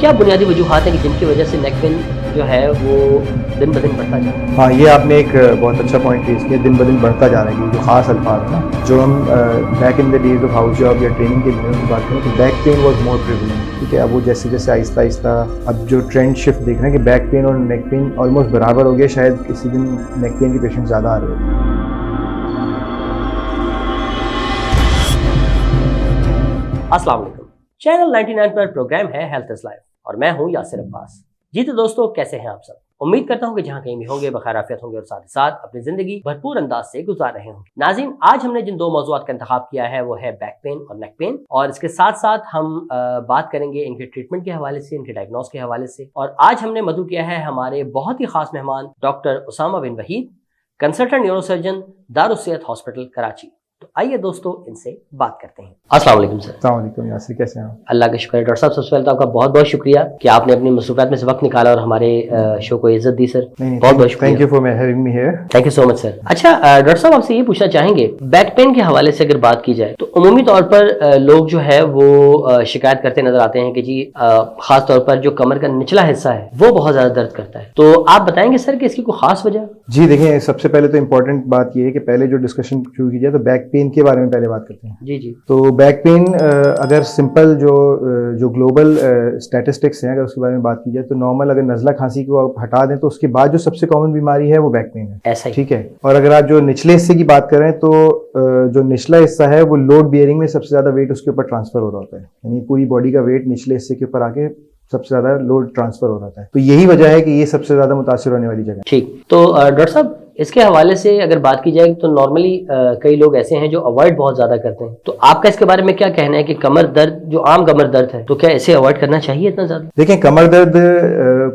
क्या बुनियादी वजूहात हैं कि जिनकी वजह से नेक पेन जो है वो दिन ब दिन बढ़ता जा रहा है? हाँ, ये आपने एक बहुत अच्छा पॉइंट रेज किया, दिन ब दिन बढ़ता जा रहा है। जो खास अल्फाज है जो हम back in the days of house job या ट्रेनिंग के दिनों की बात करें तो back pain was more prevalent. ठीक है, अब वो जैसे जैसे आहिस्ता आहिस्ता अब जो ट्रेंड शिफ्ट देख रहे हैं कि बैक पेन और नेक पेन ऑलमोस्ट बराबर हो गया। शायद किसी दिन नेक पेन के पेशेंट ज़्यादा आ रहे हैं। अस्सलाम वालेकुम। चैनल 99 पर प्रोग्राम है हेल्थ इज लाइफ और मैं हूं यासिर अब्बास। जी तो दोस्तों, कैसे हैं आप सब? उम्मीद करता हूं कि जहां कहीं भी होंगे बखैर आफियत होंगे और साथ ही साथ अपनी जिंदगी भरपूर अंदाज से गुजार रहे होंगे। नाज़रीन, आज हमने जिन दो मौज़ूआत का इंतखाब किया है वो है बैक पेन और नेक पेन, और इसके साथ साथ हम बात करेंगे इनके ट्रीटमेंट के हवाले से, इनके डायग्नोस के हवाले से। और आज हमने मदऊ किया है हमारे बहुत ही खास मेहमान doctor Usama bin Waheed, consultant neurosurgeon Darussehat hospital Karachi. तो आइए दोस्तों, इनसे बात करते हैं। अस्सलाम वालेकुम सर। अस्सलाम वालेकुम यासिर, कैसे हैं आप? अल्लाह का शुक्र है। डॉक्टर साहब, सबसे पहले तो आपका बहुत बहुत शुक्रिया कि आपने अपनी मसरूफियत में से वक्त निकाला और हमारे शो को इज्जत दी सर। बहुत बहुत शुक्रिया। Thank you for having me here. Thank you so much sir. अच्छा डॉक्टर साहब, आपसे ये पूछना चाहेंगे, बैक पेन के हवाले से अगर बात की जाए तो उमूमी तौर पर लोग जो है वो शिकायत करते नजर आते हैं कि जी खास तौर पर जो कमर का निचला हिस्सा है वो बहुत ज्यादा दर्द करता है। तो आप बताएंगे सर कि इसकी कोई खास वजह? जी देखिए, सबसे पहले तो इम्पोर्टेंट बात ये है कि पहले जो डिस्कशन शुरू की जाए तो बैक पेन के बारे में पहले बात करते हैं। जी जी। तो बैक पेन अगर सिंपल जो ग्लोबल स्टैटिस्टिक्स हैं अगर उसके बारे में बात की जाए तो नॉर्मल अगर नज़ला खांसी को आप हटा दें तो उसके बाद जो सबसे कॉमन बीमारी है वो बैक पेन है। ऐसा ही। ठीक है, और अगर आप जो निचले हिस्से की बात करें तो जो निचला हिस्सा है वो लोड बियरिंग में सबसे ज्यादा वेट उसके ऊपर ट्रांसफर हो रहा होता है। यानी पूरी बॉडी का वेट निचले हिस्से के ऊपर आके सबसे ज्यादा लोड ट्रांसफर हो रहा है। तो यही वजह है कि ये सबसे ज्यादा मुतासिर होने वाली जगह। ठीक, तो डॉक्टर साहब इसके हवाले से अगर बात की जाए तो नॉर्मली कई लोग ऐसे हैं जो अवॉइड बहुत ज्यादा करते हैं, तो आपका इसके बारे में क्या कहना है कि कमर दर्द जो आम कमर दर्द है तो क्या इसे अवॉइड करना चाहिए इतना ज्यादा? देखिए, कमर दर्द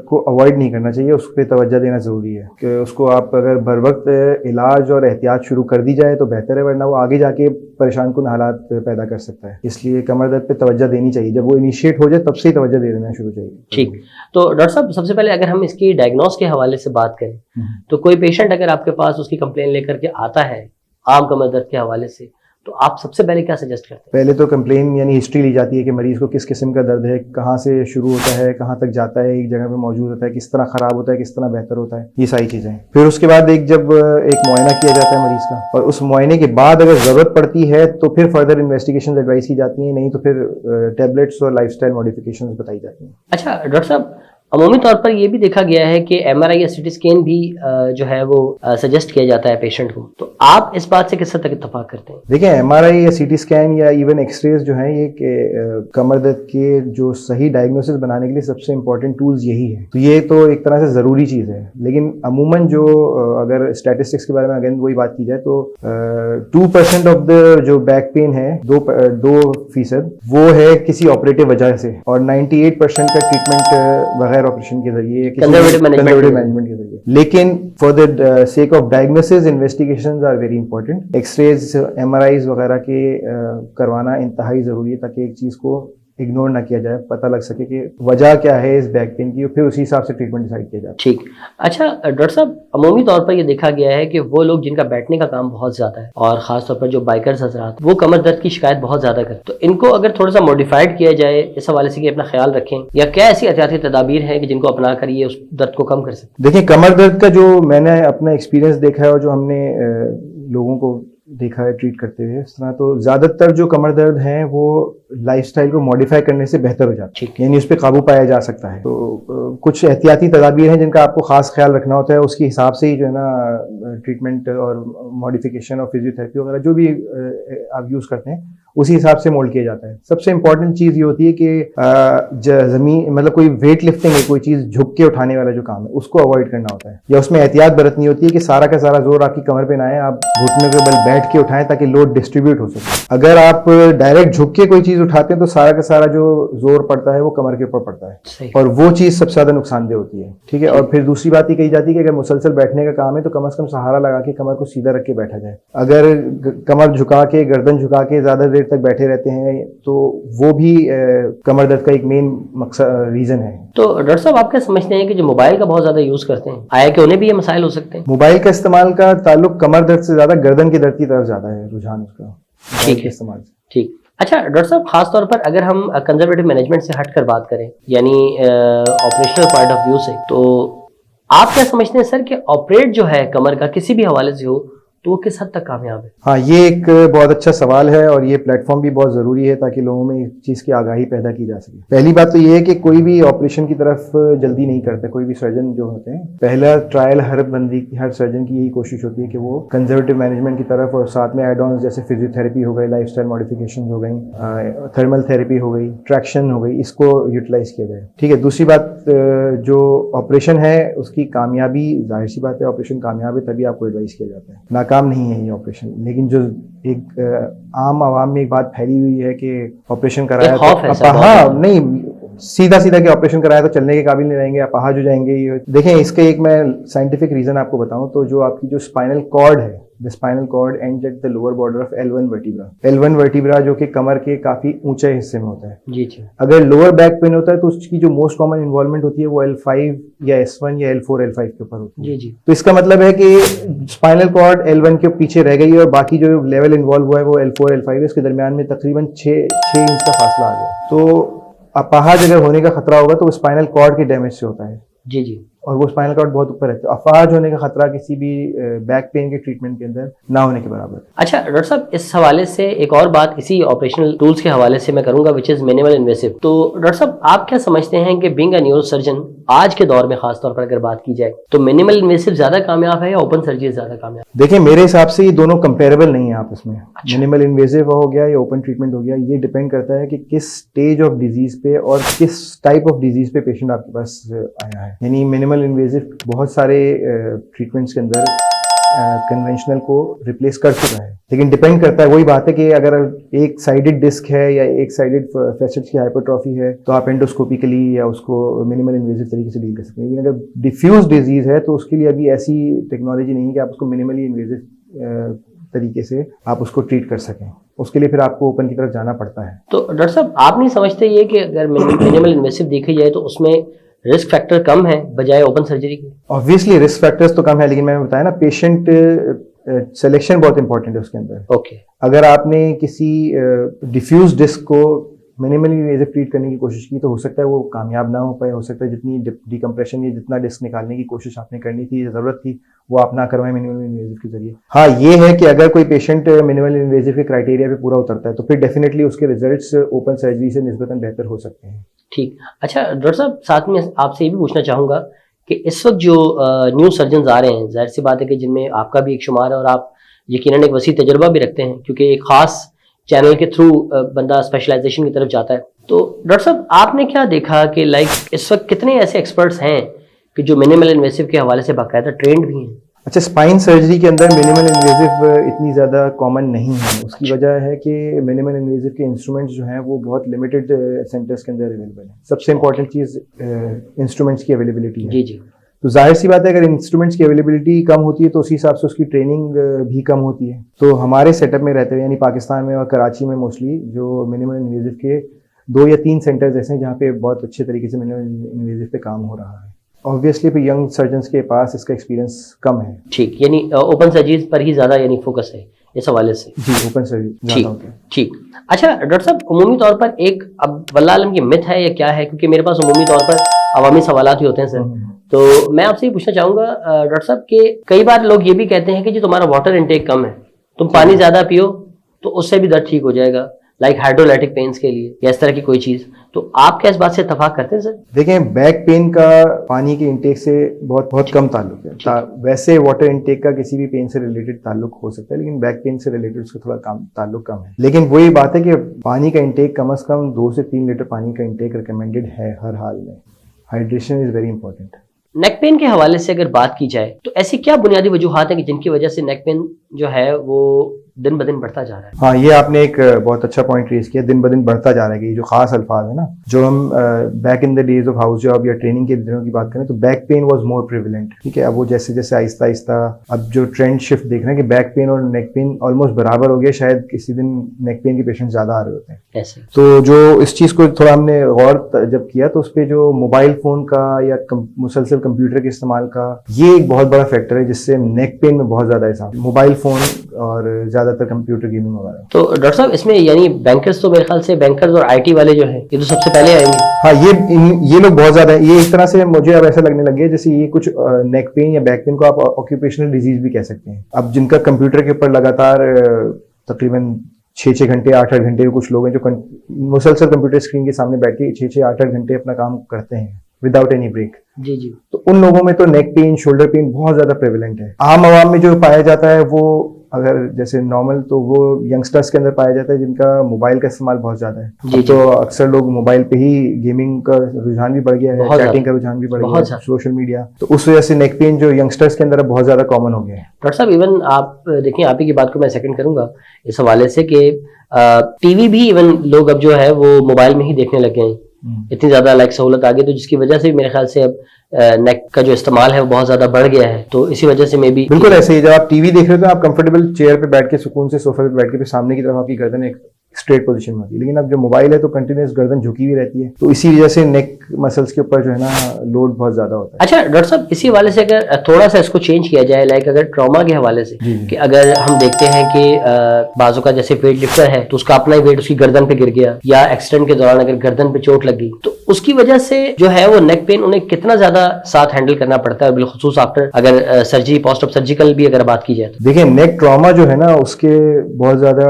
को अवॉइड नहीं करना चाहिए, उस पर तवज्जो देना जरूरी है कि उसको आप अगर बर वक्त इलाज और एहतियात शुरू कर दी जाए तो बेहतर है, वरना वो आगे जाके परेशान कुन हालात पैदा कर सकता है। इसलिए कमर दर्द पे तवज्जो देनी चाहिए, जब वो इनिशिएट हो जाए तब से ही तवज्जो दे देना शुरू चाहिए। ठीक, तो डॉक्टर साहब सबसे पहले अगर हम इसकी डायग्नोस के हवाले से बात करें तो कोई पेशेंट अगर आपके पास उसकी कंप्लेन लेकर के आता है आम कमर दर्द के हवाले से तो आप सबसे पहले क्या सजेस्ट करते हैं? पहले तो कंप्लेन यानी हिस्ट्री ली जाती है कि मरीज को किस किस्म का दर्द है, कहाँ से शुरू होता है, कहाँ तक जाता है, एक जगह पे मौजूद होता है, किस तरह खराब होता है, किस तरह बेहतर होता है, ये सारी चीजें। फिर उसके बाद जब एक मुआयना किया जाता है मरीज का, और उस मुआयने के बाद अगर जरूरत पड़ती है तो फिर फर्दर इन्वेस्टिगेशन एडवाइस की जाती है, नहीं तो फिर टेबलेट्स और लाइफस्टाइल मॉडिफिकेशंस बताई जाती हैं। अच्छा डॉक्टर साहब, अमूमी तौर पर ये भी देखा गया है कि MRI या CT स्कैन भी जो है वो सजेस्ट किया जाता है पेशेंट को, तो आप इस बात से किस हद तक इत्तेफाक करते हैं? देखिए, MRI या CT स्कैन या इवन एक्सरेज जो हैं ये कमर दर्द के जो सही डायग्नोसिस बनाने के लिए सबसे इंपॉर्टेंट टूल्स यही है। तो ये तो एक तरह से ज़रूरी चीज़ है, लेकिन अमूमन जो अगर स्टैटिस्टिक्स के बारे में अगेन वही बात की जाए तो 2% ऑफ द जो बैक पेन है 2% वो है किसी ऑपरेटिव वजह से, और 98% का ट्रीटमेंट वगैरह ऑपरेशन के जरिए, कंजर्वेटिव मैनेजमेंट के जरिए। लेकिन for the sake of diagnosis investigations are very important. X rays MRIs वगैरह के करवाना इंतहाई जरूरी है ताकि एक चीज को इग्नोर ना किया जाए, पता लग सके कि वजह क्या है इस बैक पेन की, और फिर उसी हिसाब से ट्रीटमेंट डिसाइड किया जाए। ठीक। अच्छा डॉक्टर साहब, अमूमी तौर पर ये देखा गया है कि वो लोग जिनका बैठने का काम बहुत ज्यादा है और खासतौर पर जो बाइकर्स हजरात वो कमर दर्द की शिकायत बहुत ज्यादा करते, तो इनको अगर थोड़ा सा मॉडिफाइड किया जाए इस हवाले से कि अपना ख्याल रखें, या क्या ऐसी एहतियाती तदाबीर है कि जिनको अपना कर ये उस दर्द को कम कर सकते? देखिए, कमर दर्द का जो मैंने अपना एक्सपीरियंस देखा है और जो हमने लोगों को देखा है ट्रीट करते हुए इस तरह, तो ज्यादातर जो कमर दर्द हैं वो लाइफस्टाइल को मॉडिफाई करने से बेहतर हो जाता है, यानी उस पर काबू पाया जा सकता है। तो कुछ एहतियाती तदाबीर हैं जिनका आपको खास ख्याल रखना होता है, उसके हिसाब से ही जो है ना ट्रीटमेंट और मॉडिफिकेशन और फिजियोथेरेपी वगैरह जो भी आप यूज करते हैं उसी हिसाब से मोल्ड किया जाता है। सबसे इंपॉर्टेंट चीज ये होती है कि जमीन मतलब कोई वेट लिफ्टिंग है, कोई चीज झुक के उठाने वाला जो काम है उसको अवॉइड करना होता है, या उसमें एहतियात बरतनी होती है कि सारा का सारा जोर आपकी कमर पे ना आए, आप घुटने के बल बैठ के उठाएं ताकि लोड डिस्ट्रीब्यूट हो सके। अगर आप डायरेक्ट झुक के कोई चीज उठाते हैं तो सारा का सारा जो जोर पड़ता है वो कमर के ऊपर पड़ता है, और वो चीज सबसे ज्यादा नुकसानदेह होती है। ठीक है, और फिर दूसरी बात ये कही जाती है कि अगर मुसलसल बैठने का काम है तो कम से कम सहारा लगा के कमर को सीधा रख के बैठा जाए। अगर कमर झुका के गर्दन झुका के ज्यादा देर तक बैठे रहते हैं तो वो भी कमर दर्द का एक मेन मकसद रीजन है। तो डॉक्टर साहब, आप क्या समझते हैं कि जो मोबाइल का बहुत ज्यादा यूज करते हैं आया कि उन्हें भी ये मसाइल हो सकते हैं? मोबाइल का इस्तेमाल का ताल्लुक कमर दर्द से ज्यादा गर्दन की दर्द की तरफ ज्यादा है, रुझान उसका। ठीक है, इस्तेमाल। ठीक। अच्छा डॉक्टर साहब, खास तौर पर अगर हम कंजर्वेटिव मैनेजमेंट से हटकर बात करें, यानी ऑपरेशनल पॉइंट ऑफ व्यू से, तो आप क्या समझते हैं सर कि ऑपरेट जो है कमर का किसी भी हवाले से हो तो वो किस हद तक कामयाब है? हाँ, ये एक बहुत अच्छा सवाल है और ये प्लेटफॉर्म भी बहुत ज़रूरी है ताकि लोगों में इस चीज़ की आगाही पैदा की जा सके। पहली बात तो ये है कि कोई भी ऑपरेशन की तरफ जल्दी नहीं करता। कोई भी सर्जन जो होते हैं, पहला ट्रायल हर सर्जन की यही कोशिश होती है कि वो कंजर्वेटिव मैनेजमेंट की तरफ और साथ में एड ऑन्स जैसे फिजियोथेरेपी हो गई, लाइफस्टाइल मॉडिफिकेशन हो गई, थर्मल थेरेपी हो गई, ट्रैक्शन हो गई, इसको यूटिलाइज किया जाए। ठीक है। दूसरी बात, जो ऑपरेशन है उसकी कामयाबी, जाहिर सी बात है ऑपरेशन कामयाब है तभी आपको एडवाइस किया जाता है, नाकाम नहीं है ये ऑपरेशन। लेकिन जो एक आम आवाम में एक बात फैली हुई है कि ऑपरेशन कराया तो हाँ नहीं, सीधा कि ऑपरेशन कराया तो चलने के काबिल नहीं रहेंगे, अपाहज हो जाएंगे। ये देखें, इसके एक मैं साइंटिफिक रीजन आपको बताऊं तो जो आपकी जो स्पाइनल कॉर्ड है, the spinal cord ends at the lower border of L1 vertebra. L1 vertebra जो कि कमर के काफी ऊंचे हिस्से में होता है। जी। अगर लोअर बैक पेन होता है तो उसकी जो मोस्ट कॉमन इन्वॉल्वमेंट होती है वो L5 या S1 या L4 L5 के ऊपर होती है। जी। तो इसका मतलब है कि स्पाइनल कॉर्ड L1 के पीछे रह गई है और बाकी जो लेवल इन्वॉल्व हुआ है वो L4 L5 है। इसके दरमियान में तकरीबन 6 इंच का फासला आ गया। तो अपाहज अगर होने का खतरा होगा तो वो स्पाइनल कॉर्ड के डैमेज से होता है। जी। और वो स्पाइनल कॉर्ड बहुत ऊपर है, तो अपाहज होने का खतरा किसी भी बैक पेन के ट्रीटमेंट के अंदर ना होने के बराबर। अच्छा डॉक्टर साहब, इस हवाले से एक और बात इसी ऑपरेशनल टूल्स के हवाले से मैं करूंगा, विच इज मिनिमल इन्वेसिव। तो डॉक्टर साहब, आप क्या समझते हैं कि बीइंग अ न्यूरो सर्जन आज के दौर में खास तौर पर अगर बात की जाए तो मिनिमल इन्वेसिव ज्यादा कामयाब है या ओपन सर्जरी ज्यादा कामयाब? देखिए, मेरे हिसाब से ये दोनों कंपेरेबल नहीं है आपस में। अच्छा। मिनिमल इन्वेसिव हो गया या ओपन ट्रीटमेंट हो गया, ये डिपेंड करता है कि किस स्टेज ऑफ डिजीज पे और किस टाइप ऑफ डिजीज पे पेशेंट आपके पास आया है। यानी मिनिमल इन्वेसिव बहुत सारे ट्रीटमेंट्स के अंदर कन्वेंशनल को रिप्लेस कर चुका है, लेकिन डिपेंड करता है, वही बात है कि अगर एक साइडेड डिस्क है या एक साइडेड फैसेट्स की हाइपरट्रॉफी है तो आप एंडोस्कोपिकली या उसको मिनिमल इन्वेसिव तरीके से डील कर सकते हैं। लेकिन अगर डिफ्यूज डिजीज है तो उसके लिए अभी ऐसी टेक्नोलॉजी नहीं है कि आप उसको मिनिमली इन्वेसिव तरीके से आप उसको ट्रीट कर सकें। उसके लिए फिर आपको ओपन की तरफ जाना पड़ता है। तो डॉक्टर साहब, आप नहीं समझते ये कि अगर मिनिमल इन्वेसिव देखी जाए तो उसमें रिस्क फैक्टर कम है बजाय ओपन सर्जरी के? ऑब्वियसली रिस्क फैक्टर्स तो कम है, लेकिन मैंने बताया ना, पेशेंट सिलेक्शन बहुत इंपॉर्टेंट है उसके अंदर। ओके। अगर आपने किसी डिफ्यूज डिस्क को मिनिमली इन्वेसिव ट्रीट करने की कोशिश की तो हो सकता है वो कामयाब ना हो पाए। हो सकता है जितनी डिकम्प्रेशन या जितना डिस्क निकालने की कोशिश आपने करनी थी, जरूरत थी, वो आप ना करवाएं मिनिमल इन्वेसिव के जरिए। हाँ, ये है कि अगर कोई पेशेंट मिनिमल इन्वेसिव के क्राइटेरिया पे पूरा उतरता है तो फिर डेफिनेटली उसके रिजल्ट्स ओपन सर्जरी से निस्बतन बेहतर हो सकते हैं। ठीक। अच्छा डॉक्टर साहब, साथ में आपसे ये भी पूछना चाहूँगा कि इस वक्त जो न्यू सर्जन आ रहे हैं, जाहिर सी बात है कि जिनमें आपका भी एक शुमार है और आप यकीनन एक वसी तजुर्बा भी रखते हैं, क्योंकि एक खास चैनल के थ्रू बंदा स्पेशलाइजेशन की तरफ जाता है। तो डॉक्टर साहब, आपने क्या देखा कि इस वक्त कितने ऐसे एक्सपर्ट्स हैं कि जो मिनिमल इन्वेसिव के हवाले से बाकायदा ट्रेंड भी हैं? अच्छा, स्पाइन सर्जरी के अंदर मिनिमल इन्वेसिव इतनी ज़्यादा कॉमन नहीं है। उसकी वजह है कि मिनिमल इन्वेसिव के इंस्ट्रूमेंट्स जो हैं वो बहुत लिमिटेड सेंटर्स के अंदर अवेलेबल है। सबसे इंपॉर्टेंट चीज़ इंस्ट्रूमेंट्स की अवेलेबिलिटी है। जी। तो जाहिर सी बात है, अगर इंस्ट्रूमेंट्स की अवेलेबिलिटी कम होती है तो उसी हिसाब से उसकी ट्रेनिंग भी कम होती है। तो हमारे सेटअप में रहते हुए, यानी पाकिस्तान में और कराची में मोस्टली, जो मिनिमल इन्वेसिव के 2 या 3 सेंटर्स ऐसे हैं जहाँ पे बहुत अच्छे तरीके से मिनिमल इन्वेसिव पे काम हो रहा है। ऑब्वियसली फिर यंग सर्जन्स के पास इसका एक्सपीरियंस कम है। ठीक, यानी ओपन सर्जरीज पर ही ज़्यादा यानी फोकस है इस हवाले से? जी, ओपन सर्जरी। ठीक। अच्छा डॉक्टर साहब, उमूमी तौर पर एक, अब वल्लाह आलम की मिथ है या क्या है, क्योंकि मेरे पास उमूमी तौर पर अवामी सवालात ही होते हैं सर, तो मैं आपसे ये पूछना चाहूँगा डॉक्टर साहब कि कई बार लोग ये भी कहते हैं कि जो तुम्हारा वाटर इनटेक कम है, तुम पानी ज़्यादा पियो तो उससे भी दर्द ठीक हो जाएगा, लाइक हाइड्रोलाइटिक पेन्स के लिए या इस तरह की कोई चीज़। तो आप क्या इस बात से इत्तफाक करते हैं सर? देखें, बैक पेन का पानी के इंटेक से बहुत कम ताल्लुक है। वैसे वाटर इंटेक का किसी भी पेन से रिलेटेड ताल्लुक हो सकता है, लेकिन बैक पेन से रिलेटेड उसका थोड़ा ताल्लुक कम है। लेकिन वही बात है कि पानी का इंटेक कम से कम 2 से 3 लीटर पानी का इंटेक रिकमेंडेड है हर हाल में। Hydration is very important. Neck pain के हवाले से अगर बात की जाए तो ऐसी क्या बुनियादी वजूहात हैं कि जिनकी वजह से नेक पेन जो है वो दिन ब दिन बढ़ता जा रहा है? हाँ, ये आपने एक बहुत अच्छा पॉइंट रेज किया, दिन ब दिन बढ़ता जा रहा है। ये जो खास अल्फाज है ना, जो हम back in the days of house job या ट्रेनिंग के दिनों की बात करें तो back pain was more prevalent. ठीक है, अब वो जैसे जैसे आहिस्ता आहिस्ता अब जो ट्रेंड शिफ्ट देख रहे हैं कि बैक पेन और नेक पेन ऑलमोस्ट बराबर हो गया। शायद किसी दिन नेक पेन के पेशेंट ज्यादा आ रहे होते हैं ऐसे। तो जो इस चीज को थोड़ा हमने गौर जब किया तो उस पर जो मोबाइल फोन का या मुसलसल कंप्यूटर के इस्तेमाल का, ये एक बहुत बड़ा फैक्टर है जिससे नेक पेन में बहुत ज्यादा हिसाब। मोबाइल फोन और ज्यादातर कंप्यूटर गेमिंग वगैरह। तो डॉक्टर साहब इसमें यानी बैंकर्स, तो मेरे ख्याल से बैंकर्स और आईटी वाले जो हैं ये तो सबसे पहले आएंगे। हाँ, ये लोग बहुत ज्यादा है। ये एक तरह से मुझे अब ऐसा लगने लग गया जैसे ये कुछ नेक पेन या बैक पेन को आप ऑक्यूपेशनल डिजीज भी कह सकते हैं। अब जिनका कंप्यूटर के ऊपर लगातार तकरीबन 6-6 घंटे 8-8 घंटे, कुछ लोग हैं जो मुसलसल कंप्यूटर स्क्रीन के सामने बैठ के 6-6 8-8 घंटे अपना काम करते हैं विदाउट एनी ब्रेक। जी जी। तो उन लोगों में तो नेक पेन, शोल्डर पेन बहुत ज्यादा प्रेवलेंट है। आम आवाम में जो पाया जाता है वो अगर जैसे नॉर्मल, तो वो यंगस्टर्स के अंदर पाया जाता है जिनका मोबाइल का इस्तेमाल बहुत ज्यादा है। जी, तो अक्सर लोग मोबाइल पे ही गेमिंग का रुझान भी बढ़ गया है, चैटिंग का रुझान भी बढ़ गया है, सोशल मीडिया, तो उस वजह से नेक पेन जो यंगस्टर्स के अंदर बहुत ज्यादा कॉमन हो गया है। डॉक्टर साहब इवन आप देखिए, आप ही की बात को मैं सेकंड करूंगा इस हवाले से कि टीवी भी इवन लोग अब जो है वो मोबाइल में ही देखने लगे हैं। इतनी ज्यादा लाइक सहूलत आ गई, तो जिसकी वजह से मेरे ख्याल से अब नेक का जो इस्तेमाल है वो बहुत ज्यादा बढ़ गया है। तो इसी वजह से मे भी बिल्कुल ऐसे ही, जब आप टीवी देख रहे हो तो आप कंफर्टेबल चेयर पे बैठ के सुकून से सोफे पे बैठ के सामने की तरफ आपकी गर्दन एक स्ट्रेट पोजीशन में होती है, लेकिन अब जो मोबाइल है तो कंटिन्यूस गर्दन झुकी हुई रहती है, तो इसी वजह से नेक मसल्स के ऊपर जो है ना लोड बहुत ज्यादा होता है। अच्छा डॉक्टर साहब, इसी हवाले से अगर थोड़ा सा इसको चेंज किया जाए, लाइक अगर ट्रॉमा के हवाले से, कि अगर हम देखते हैं कि बाजू का जैसे वेट लिफ्टर है तो उसका अपना ही वेट उसकी गर्दन पे गिर गया, या एक्सीडेंट के दौरान अगर गर्दन पे चोट लगी तो उसकी वजह से जो है वो नेक पेन उन्हें कितना ज्यादा साथ हैंडल करना पड़ता है, बिलखुसूस आफ्टर अगर सर्जरी, पोस्ट ऑफ सर्जिकल भी अगर बात की जाए तो। देखिए, नेक ट्रॉमा जो है ना उसके बहुत ज्यादा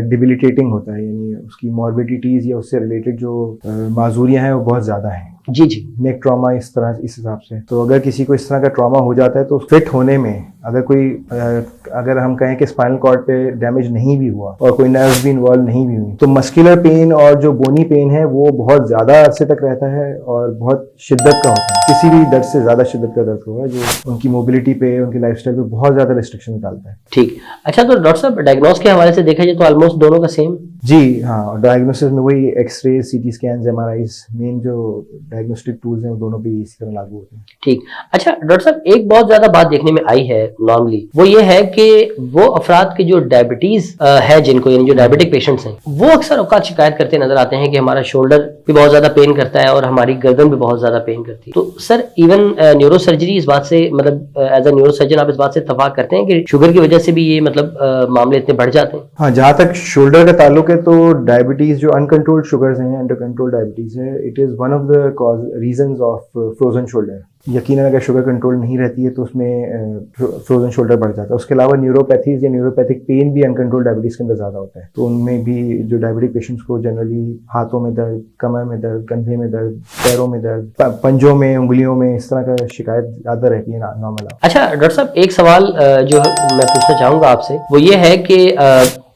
डिबिलिटेटिंग होता है, यानी उसकी मॉर्बिडिटीज या उससे रिलेटेड जो माजूरियां हैं वो बहुत ज्यादा हैं। जी जी। नेक ट्रॉमा इस हिसाब से, तो अगर किसी को इस तरह का ट्रॉमा हो जाता है तो फिट होने में अगर हम कहें कि स्पाइनल कॉर्ड पे डैमेज नहीं भी हुआ और कोई नर्व्स भी इन्वॉल्व नहीं भी हुई, तो मस्कुलर पेन और जो बोनी पेन है वो बहुत ज्यादा अरसे तक रहता है और बहुत शिद्दत का होता है। किसी भी दर्द से ज्यादा शिद्दत का दर्द होगा जो उनकी मोबिलिटी पे, उनकी लाइफस्टाइल पे बहुत ज्यादा रिस्ट्रिक्शन डालता है। ठीक। अच्छा, तो डॉक्टर साहब डायग्नोस के हवाले से देखा जाए तो ऑलमोस्ट दोनों का सेम। जी हाँ, डायग्नोसिस में वही एक्सरे, सीटी स्कैन, एमआरआईज, मेन जो डायग्नोस्टिक टूल्स हैं वो दोनों भी इसी तरह लागू होते हैं। ठीक। अच्छा डॉक्टर साहब, एक बहुत ज्यादा बात देखने में आई है नॉर्मली, वो ये है कि वो अफराद की जो डायबिटीज है, जिनको यानी जो डायबिटिक पेशेंट्स हैं, वो अक्सर औकात शिकायत करते नजर आते हैं कि हमारा शोल्डर भी बहुत ज्यादा पेन करता है और हमारी गर्दन भी बहुत ज्यादा पेन करती है। तो सर इवन न्यूरो सर्जरी इस बात से, मतलब एज अ न्यूरो सर्जन आप इस बात से इत्तेफाक करते हैं कि शुगर की वजह से भी ये मतलब मामले इतने बढ़ जाते हैं? हाँ, जहाँ तक शोल्डर का ताल्लुक है तो डायबिटीज जो अनकंट्रोल्ड शुगर्स हैं, अंडर कंट्रोल डायबिटीज है, it is one of the reasons of frozen shoulder. यकीनन अगर शुगर कंट्रोल नहीं रहती है तो उसमें फ्रोजन शोल्डर बढ़ जाता है। उसके अलावा न्यूरोपैथीज या न्यूरोपैथिक पेन भी अनकंट्रोल डायबिटीज के अंदर ज्यादा होता है, तो उनमें भी जो डायबिटिक पेशेंट्स को जनरली हाथों में दर्द, कमर में दर्द, कंधे में दर्द, पैरों में दर्द, पंजों में, उंगलियों में, इस तरह का शिकायत ज्यादा रहती है नॉर्मल। अच्छा डॉक्टर साहब, एक सवाल जो मैं पूछना चाहूंगा आपसे वो ये है कि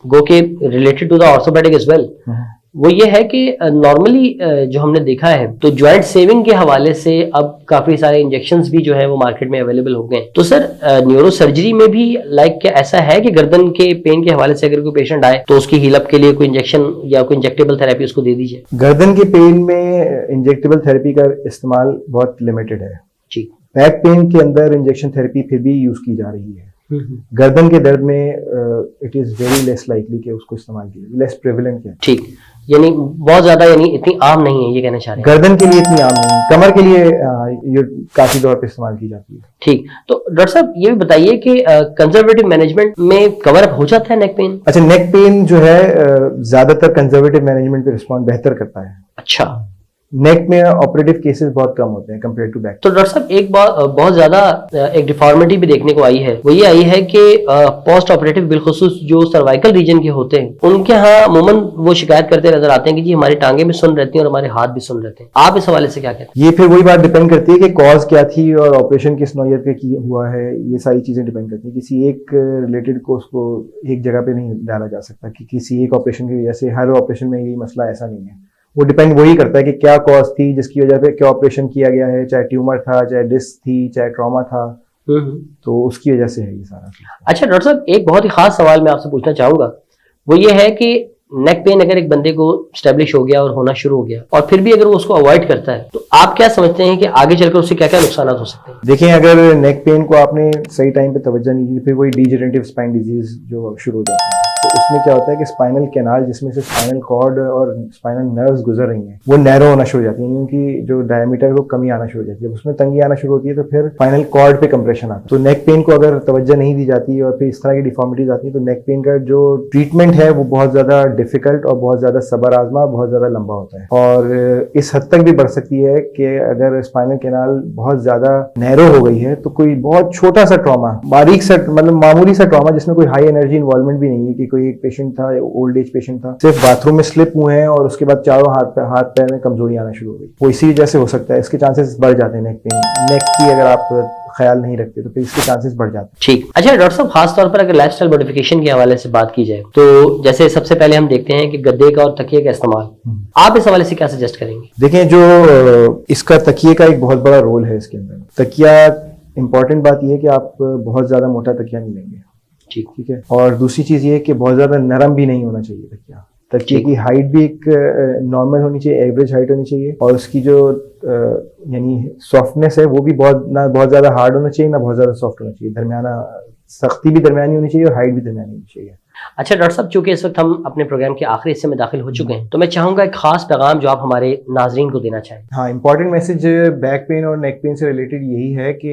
गो के related to the orthopaedic as well, वो ये है कि नॉर्मली जो हमने देखा है तो जॉइंट सेविंग के हवाले से अब काफी सारे इंजेक्शंस भी जो है वो मार्केट में अवेलेबल हो गए। तो सर न्यूरो सर्जरी में भी लाइक क्या ऐसा है कि गर्दन के पेन के हवाले से अगर कोई पेशेंट आए तो उसकी हीलअप के लिए कोई इंजेक्शन या कोई इंजेक्टेबल थेरेपी उसको दे दीजिए? गर्दन के पेन में इंजेक्टेबल थेरेपी का इस्तेमाल बहुत लिमिटेड है जी। बैक पेन के अंदर इंजेक्शन थेरेपी फिर भी यूज की जा रही है। गर्दन के दर्द में it is very less likely कि उसको इस्तेमाल किया, लेस प्रेवलेंट है। ठीक, यानी बहुत ज्यादा, यानी इतनी आम नहीं है, ये कहना चाह रहे हैं? गर्दन के लिए इतनी आम नहीं, कमर के लिए ये काफी तौर पे इस्तेमाल की जाती है। ठीक, तो डॉक्टर साहब ये भी बताइए कि कंजर्वेटिव मैनेजमेंट में कवर अप हो जाता है नेक पेन? अच्छा, नेक पेन जो है ज्यादातर कंजर्वेटिव मैनेजमेंट पे रिस्पॉन्ड बेहतर करता है। अच्छा, नेक में ऑपरेटिव केसेस बहुत कम होते हैं कंपेयर टू बैक। तो डॉक्टर साहब एक बहुत ज्यादा एक डिफॉर्मिटी भी देखने को आई है, वो ये आई है कि पोस्ट ऑपरेटिव बिलखुसूस जो सर्वाइकल रीजन के होते हैं उनके यहाँ अमूमन वो शिकायत करते नजर आते हैं कि जी हमारी टांगे भी सुन रहती हैं और हमारे हाथ भी सुन रहते हैं। आप इस हवाले से क्या कहते हैं? ये फिर वही बात डिपेंड करती है कि कॉज क्या थी और ऑपरेशन किस नौयत पे हुआ है, ये सारी चीजें डिपेंड करती है। किसी एक रिलेटेड को उसको एक जगह पे नहीं डाला जा सकता कि किसी एक ऑपरेशन की वजह से हर ऑपरेशन में यही मसला, ऐसा नहीं है। वो डिपेंड वही करता है कि क्या कॉज थी जिसकी वजह पे क्या ऑपरेशन किया गया है, चाहे ट्यूमर था, चाहे डिस्क थी, चाहे ट्रॉमा था, तो उसकी वजह से है ये सारा। अच्छा डॉक्टर साहब, एक बहुत ही खास सवाल मैं आपसे पूछना चाहूंगा, वो ये है कि नेक पेन अगर एक बंदे को स्टेब्लिश हो गया और होना शुरू हो गया और फिर भी अगर वो उसको अवॉइड करता है तो आप क्या समझते हैं कि आगे चलकर उससे क्या क्या नुकसान हो सकते हैं? देखिए, अगर नेक पेन को आपने सही टाइम पे तवज्जो नहीं दी फिर वही डीजनरेटिव स्पाइन डिजीज जो शुरू हो जाती है, तो उसमें क्या होता है कि स्पाइनल कैनाल जिसमें से स्पाइनल कॉर्ड और स्पाइनल नर्व्स गुजर रही हैं वो नैरो होना शुरू हो जाती है, उनकी जो डायमीटर वो कमी आना शुरू हो जाती है। जब उसमें तंगी आना शुरू होती है तो फिर स्पाइनल कॉर्ड पे कंप्रेशन आता है। तो नेक पेन को अगर तवज्जो नहीं दी जाती और फिर इस तरह की डिफॉर्मिटीज आती है तो नेक पेन का जो ट्रीटमेंट है वो बहुत ज्यादा डिफिकल्ट और बहुत ज्यादा सबर आजमा, बहुत ज्यादा लंबा होता है और इस हद तक भी बढ़ सकती है कि अगर स्पाइनल कैनाल बहुत ज्यादा नैरो हो गई है तो कोई बहुत छोटा सा ट्रॉमा, बारीक सा मतलब मामूली सा ट्रॉमा जिसमें कोई हाई एनर्जी इन्वॉल्वमेंट भी नहीं है कि कोई एक पेशेंट था, ओल्ड एज पेशेंट था, सिर्फ बाथरूम में स्लिप हुए हैं और उसके बाद चारों हाथ पैर में कमजोरी आना शुरू हो गई, वो इसी वजह से हो सकता है। इसके चांसेस बढ़ जाते हैं नेक पेन, नेक की अगर आप ख्याल नहीं रखते तो फिर इसके चांसेस बढ़ जाते हैं। ठीक। अच्छा डॉक्टर साहब, खास तौर पर अगर लाइफस्टाइल मॉडिफिकेशन के हवाले से बात की जाए तो जैसे सबसे पहले हम देखते हैं कि गद्दे का और तकिए का इस्तेमाल, आप इस हवाले से क्या सजेस्ट करेंगे? देखें, जो इसका तकिए का एक बहुत बड़ा रोल है इसके अंदर। तकिया, इंपॉर्टेंट बात यह है कि आप बहुत ज्यादा मोटा तकिया नहीं लेंगे, ठीक है। और दूसरी चीज ये है कि बहुत ज्यादा नरम भी नहीं होना चाहिए तकिया। तकिए की हाइट भी एक नॉर्मल होनी चाहिए, एवरेज हाइट होनी चाहिए और उसकी जो यानी सॉफ्टनेस है वो भी ना बहुत ज्यादा हार्ड होना चाहिए ना बहुत ज्यादा सॉफ्ट होना चाहिए, दरमियाना, सख्ती भी दरमियानी होनी चाहिए और हाइट भी दरमियानी होनी चाहिए। अच्छा डॉक्टर साहब, चूंकि इस वक्त हम अपने प्रोग्राम के आखिरी हिस्से में दाखिल हो चुके हैं तो मैं चाहूंगा एक खास पैगाम जो आप हमारे नाजरीन को देना चाहें। हाँ, इंपॉर्टेंट मैसेज बैक पेन और नेक पेन से रिलेटेड यही है कि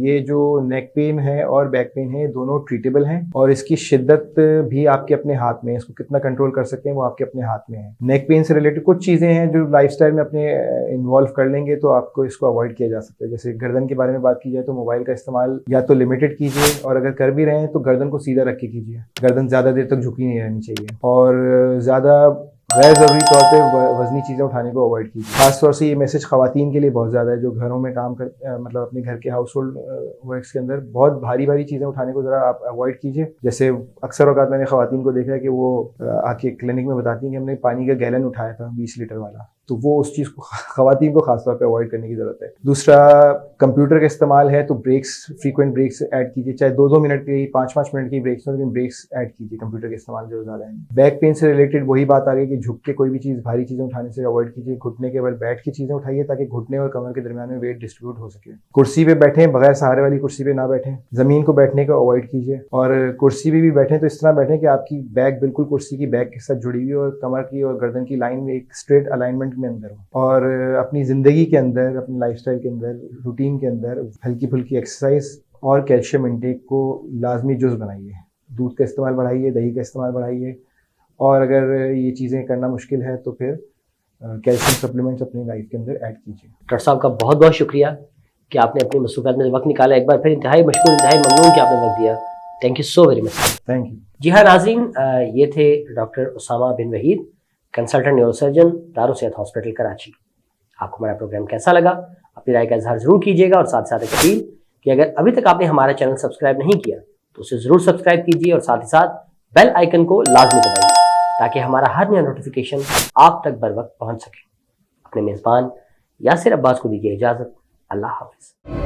ये जो नेक पेन है और बैक पेन है दोनों ट्रीटेबल हैं और इसकी शिद्दत भी आपके अपने हाथ में है, इसको कितना कंट्रोल कर सकते हैं वो आपके अपने हाथ में है। नेक पेन से रिलेटेड कुछ चीज़ें हैं जो लाइफस्टाइल में अपने इन्वॉल्व कर लेंगे तो आपको इसको अवॉइड किया जा सकता है। जैसे गर्दन के बारे में बात की जाए तो मोबाइल का इस्तेमाल या तो लिमिटेड कीजिए और अगर कर भी रहे हैं तो गर्दन को सीधा रख के कीजिए, गर्दन ज़्यादा देर तक झुकी नहीं रहनी चाहिए और ज़्यादा गैर ज़रूरी तौर पे वजनी चीज़ें उठाने को अवॉइड कीजिए। खास तौर से ये मैसेज ख़वातीन के लिए बहुत ज़्यादा है जो घरों में काम कर मतलब अपने घर के हाउस होल्ड वर्क्स के अंदर बहुत भारी भारी चीज़ें उठाने को ज़रा आप अवॉइड कीजिए। जैसे अक्सर औक़ात मैंने ख़वातीन को देखा है कि वो आके क्लिनिक में बताती हैं कि हमने पानी का गैलन उठाया था 20 लीटर वाला, तो वो उस चीज़ को ख़वातीन को खास तौर पे अवॉइड करने की ज़रूरत है। दूसरा, कंप्यूटर का इस्तेमाल है तो ब्रेक्स, फ्रीक्वेंट ब्रेक्स ऐड कीजिए, चाहे 2-2 मिनट की, 5-5 मिनट की ब्रेक्स हो, लेकिन ब्रेक्स ऐड कीजिए कंप्यूटर के इस्तेमाल जो ज़्यादा है। बैक पेन से रिलेटेड वही बात आ गई कि झुक के कोई भी चीज़, भारी चीज़ें उठाने से अवॉइड कीजिए। घुटने के बल बैठ की चीज़ें उठाइए ताकि घुटने और कमर के दरमियान में वेट डिस्ट्रीब्यूट हो सके। कुर्सी पे बैठें, बगैर सहारे वाली कुर्सी पे ना बैठें, ज़मीन को बैठने को अवॉइड कीजिए और कुर्सी पे भी बैठें तो इस तरह बैठें कि आपकी बैक बिल्कुल कुर्सी की बैक के साथ जुड़ी हुई और कमर की और गर्दन की लाइन में एक स्ट्रेट अलाइनमेंट में अंदर हो। और अपनी ज़िंदगी के अंदर, अपनी लाइफस्टाइल के अंदर, रूटीन के अंदर हल्की फुल्की एक्सरसाइज और कैल्शियम इंटेक को लाजमी जुज़ बनाइए। दूध का इस्तेमाल बढ़ाइए, दही का इस्तेमाल बढ़ाइए और अगर ये चीज़ें करना मुश्किल है तो फिर कैल्शियम सप्लीमेंट्स अपनी लाइफ के अंदर ऐड कीजिए। डॉक्टर साहब का बहुत बहुत शुक्रिया कि आपने अपनी मसरूफियत में वक्त निकाला। एक बार फिर इंतहाई मशकूर, इंतहाई ममनून कि आपने वक्त दिया। Thank you so very much. Thank you. जी हाँ नाज़रीन, ये थे doctor Usama bin Waheed, consultant neurosurgeon, Darulsehat hospital Karachi. आपको हमारा प्रोग्राम कैसा लगा? अपनी राय का इजहार जरूर कीजिएगा और साथ साथ एक अपील कि अगर अभी तक आपने हमारा चैनल सब्सक्राइब नहीं किया तो उसे जरूर सब्सक्राइब कीजिए और साथ ही साथ बेल आइकन को लाजमी दबाइए ताकि हमारा हर नया नोटिफिकेशन आप तक बर वक्त पहुंच सके। अपने मेज़बान यासिर अब्बास को दीजिए इजाज़त। अल्लाह हाफिज़।